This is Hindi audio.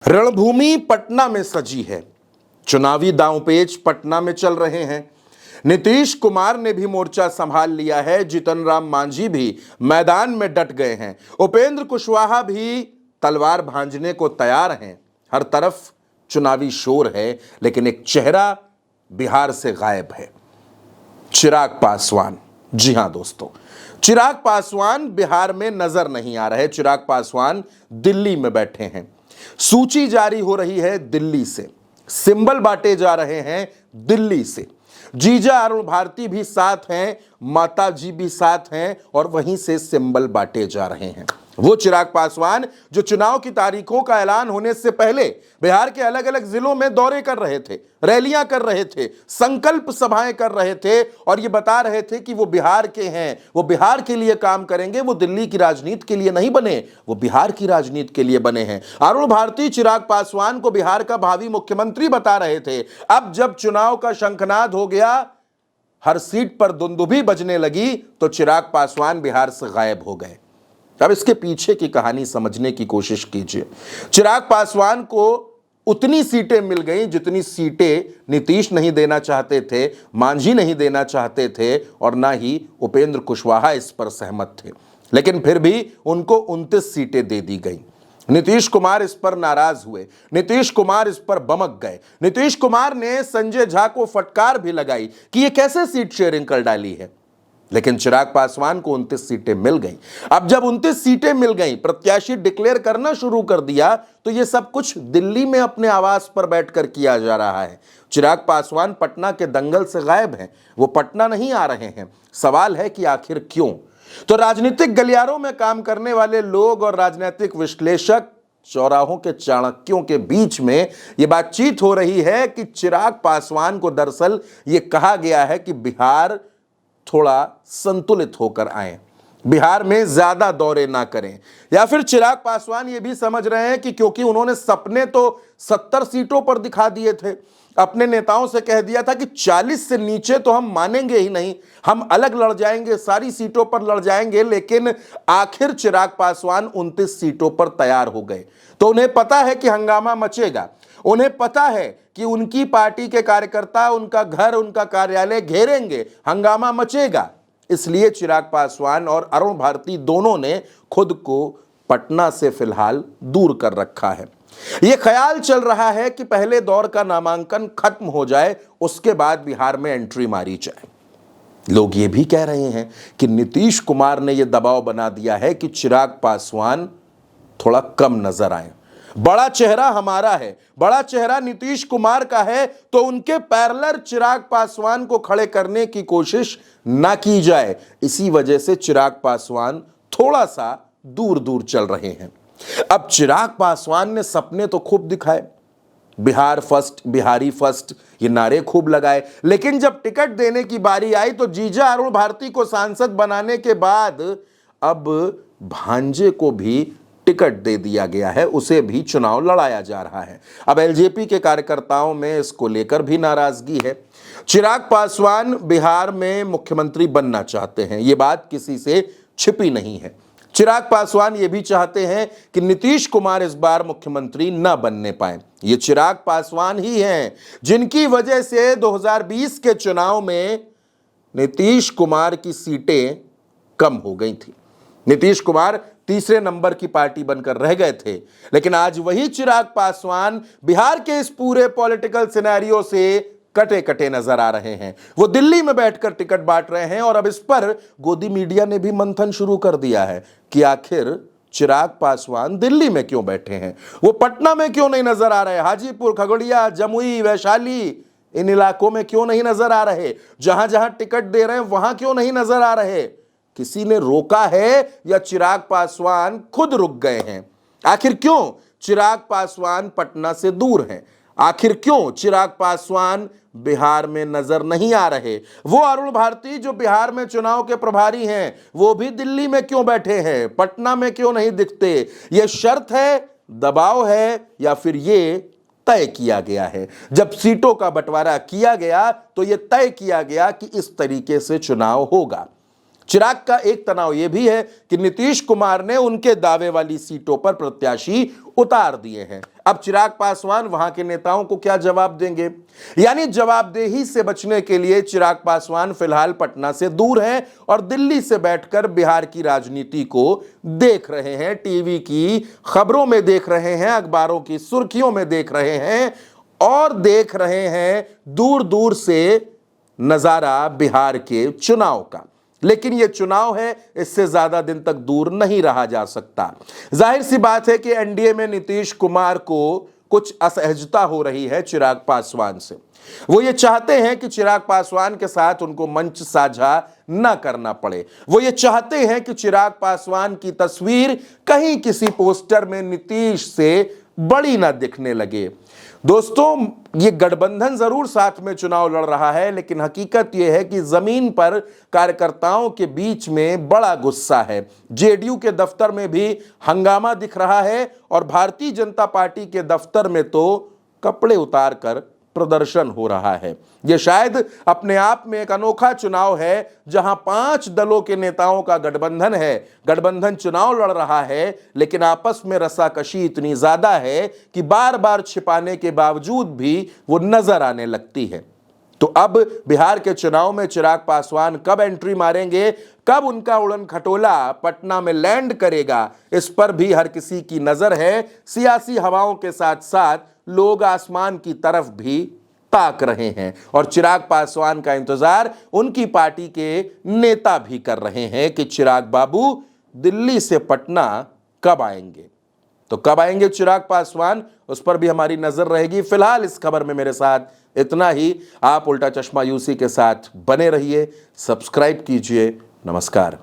रणभूमि पटना में सजी है। चुनावी दांवपेच पटना में चल रहे हैं। नीतीश कुमार ने भी मोर्चा संभाल लिया है। जीतन राम मांझी भी मैदान में डट गए हैं। उपेंद्र कुशवाहा भी तलवार भांजने को तैयार हैं। हर तरफ चुनावी शोर है, लेकिन एक चेहरा बिहार से गायब है। चिराग पासवान। जी हां दोस्तों, चिराग पासवान बिहार में नजर नहीं आ रहे। चिराग पासवान दिल्ली में बैठे हैं। सूची जारी हो रही है दिल्ली से, सिंबल बांटे जा रहे हैं दिल्ली से। जीजा अरुण भारती भी साथ हैं, माता जी भी साथ हैं और वहीं से सिंबल बांटे जा रहे हैं। वो चिराग पासवान जो चुनाव की तारीखों का ऐलान होने से पहले बिहार के अलग अलग जिलों में दौरे कर रहे थे, रैलियां कर रहे थे, संकल्प सभाएं कर रहे थे और ये बता रहे थे कि वो बिहार के हैं, वो बिहार के लिए काम करेंगे, वो दिल्ली की राजनीति के लिए नहीं बने, वो बिहार की राजनीति के लिए बने हैं। अरुण भारती चिराग पासवान को बिहार का भावी मुख्यमंत्री बता रहे थे। अब जब चुनाव का शंखनाद हो गया, हर सीट पर दुंदुभी बजने लगी, तो चिराग पासवान बिहार से गायब हो गए। अब इसके पीछे की कहानी समझने की कोशिश कीजिए। चिराग पासवान को उतनी सीटें मिल गई जितनी सीटें नीतीश नहीं देना चाहते थे, मांझी नहीं देना चाहते थे और ना ही उपेंद्र कुशवाहा इस पर सहमत थे। लेकिन फिर भी उनको 29 सीटें दे दी गई। नीतीश कुमार इस पर नाराज हुए, नीतीश कुमार इस पर बमक गए। नीतीश कुमार ने संजय झा को फटकार भी लगाई कि यह कैसे सीट शेयरिंग कर डाली है। लेकिन चिराग पासवान को 29 सीटें मिल गई। अब जब 29 सीटें मिल गई, प्रत्याशी डिक्लेयर करना शुरू कर दिया, तो यह सब कुछ दिल्ली में अपने आवास पर बैठकर किया जा रहा है। चिराग पासवान पटना के दंगल से गायब हैं, वो पटना नहीं आ रहे हैं। सवाल है कि आखिर क्यों? तो राजनीतिक गलियारों में काम करने वाले लोग और राजनीतिक विश्लेषक, चौराहों के चाणक्यों के बीच में यह बातचीत हो रही है कि चिराग पासवान को दरअसल यह कहा गया है कि बिहार थोड़ा संतुलित होकर आए, बिहार में ज्यादा दौरे ना करें, या फिर चिराग पासवान ये भी समझ रहे हैं कि क्योंकि उन्होंने सपने तो 70 सीटों पर दिखा दिए थे, अपने नेताओं से कह दिया था कि 40 से नीचे तो हम मानेंगे ही नहीं, हम अलग लड़ जाएंगे, सारी सीटों पर लड़ जाएंगे। लेकिन आखिर चिराग पासवान 29 सीटों पर तैयार हो गए। तो उन्हें पता है कि हंगामा मचेगा, उन्हें पता है कि उनकी पार्टी के कार्यकर्ता उनका घर, उनका कार्यालय घेरेंगे, हंगामा मचेगा। इसलिए चिराग पासवान और अरुण भारती दोनों ने खुद को पटना से फिलहाल दूर कर रखा है। यह ख्याल चल रहा है कि पहले दौर का नामांकन खत्म हो जाए, उसके बाद बिहार में एंट्री मारी जाए। लोग ये भी कह रहे हैं कि नीतीश कुमार ने यह दबाव बना दिया है कि चिराग पासवान थोड़ा कम नजर आए। बड़ा चेहरा हमारा है, बड़ा चेहरा नीतीश कुमार का है, तो उनके पैरेलल चिराग पासवान को खड़े करने की कोशिश ना की जाए। इसी वजह से चिराग पासवान थोड़ा सा दूर दूर चल रहे हैं। अब चिराग पासवान ने सपने तो खूब दिखाए, बिहार फर्स्ट, बिहारी फर्स्ट, ये नारे खूब लगाए, लेकिन जब टिकट देने की बारी आई तो जीजा अरुण भारती को सांसद बनाने के बाद अब भांजे को भी टिकट दे दिया गया है, उसे भी चुनाव लड़ाया जा रहा है। अब एलजेपी के कार्यकर्ताओं में इसको लेकर भी नाराजगी है। चिराग पासवान बिहार में मुख्यमंत्री बनना चाहते हैं, यह बात किसी से छिपी नहीं है। चिराग पासवान ये भी चाहते हैं कि नीतीश कुमार इस बार मुख्यमंत्री न बनने पाए। ये चिराग पासवान ही हैं जिनकी वजह से 2020 के चुनाव में नीतीश कुमार की सीटें कम हो गई थी। नीतीश कुमार तीसरे नंबर की पार्टी बनकर रह गए थे। लेकिन आज वही चिराग पासवान बिहार के इस पूरे पॉलिटिकल सिनेरियो से कटे कटे नजर आ रहे हैं। वो दिल्ली में बैठकर टिकट बांट रहे हैं और अब इस पर गोदी मीडिया ने भी मंथन शुरू कर दिया है कि आखिर चिराग पासवान दिल्ली में क्यों बैठे हैं, वो पटना में क्यों नहीं नजर आ रहे, हाजीपुर, खगड़िया, जमुई, वैशाली, इन इलाकों में क्यों नहीं नजर आ रहे, जहां जहां टिकट दे रहे हैं वहां क्यों नहीं नजर आ रहे। किसी ने रोका है या चिराग पासवान खुद रुक गए हैं? आखिर क्यों चिराग पासवान पटना से दूर हैं? आखिर क्यों चिराग पासवान बिहार में नजर नहीं आ रहे? वो अरुण भारती जो बिहार में चुनाव के प्रभारी हैं, वो भी दिल्ली में क्यों बैठे हैं, पटना में क्यों नहीं दिखते? ये शर्त है, दबाव है, या फिर ये तय किया गया है? जब सीटों का बंटवारा किया गया तो यह तय किया गया कि इस तरीके से चुनाव होगा। चिराग का एक तनाव यह भी है कि नीतीश कुमार ने उनके दावे वाली सीटों पर प्रत्याशी उतार दिए हैं। अब चिराग पासवान वहां के नेताओं को क्या जवाब देंगे? यानी जवाबदेही से बचने के लिए चिराग पासवान फिलहाल पटना से दूर हैं और दिल्ली से बैठकर बिहार की राजनीति को देख रहे हैं, टीवी की खबरों में देख रहे हैं, अखबारों की सुर्खियों में देख रहे हैं और देख रहे हैं दूर दूर से नजारा बिहार के चुनाव का। लेकिन यह चुनाव है, इससे ज्यादा दिन तक दूर नहीं रहा जा सकता। जाहिर सी बात है कि एनडीए में नीतीश कुमार को कुछ असहजता हो रही है चिराग पासवान से। वो ये चाहते हैं कि चिराग पासवान के साथ उनको मंच साझा न करना पड़े। वो ये चाहते हैं कि चिराग पासवान की तस्वीर कहीं किसी पोस्टर में नीतीश से बड़ी ना दिखने लगे। दोस्तों, ये गठबंधन जरूर साथ में चुनाव लड़ रहा है, लेकिन हकीकत यह है कि जमीन पर कार्यकर्ताओं के बीच में बड़ा गुस्सा है। जेडीयू के दफ्तर में भी हंगामा दिख रहा है और भारतीय जनता पार्टी के दफ्तर में तो कपड़े उतार कर प्रदर्शन हो रहा है। यह शायद अपने आप में एक अनोखा चुनाव है जहां 5 दलों के नेताओं का गठबंधन है। गठबंधन चुनाव लड़ रहा है, लेकिन आपस में रस्साकशी इतनी ज्यादा है कि बार बार छिपाने के बावजूद भी वो नजर आने लगती है। तो अब बिहार के चुनाव में चिराग पासवान कब एंट्री मारेंगे, कब उनका उड़न खटोला पटना में लैंड करेगा, इस पर भी हर किसी की नजर है। सियासी हवाओं के साथ साथ लोग आसमान की तरफ भी ताक रहे हैं और चिराग पासवान का इंतजार उनकी पार्टी के नेता भी कर रहे हैं कि चिराग बाबू दिल्ली से पटना कब आएंगे। तो कब आएंगे चिराग पासवान, उस पर भी हमारी नजर रहेगी। फिलहाल इस खबर में मेरे साथ इतना ही। आप उल्टा चश्मा यूसी के साथ बने रहिए, सब्सक्राइब कीजिए। नमस्कार।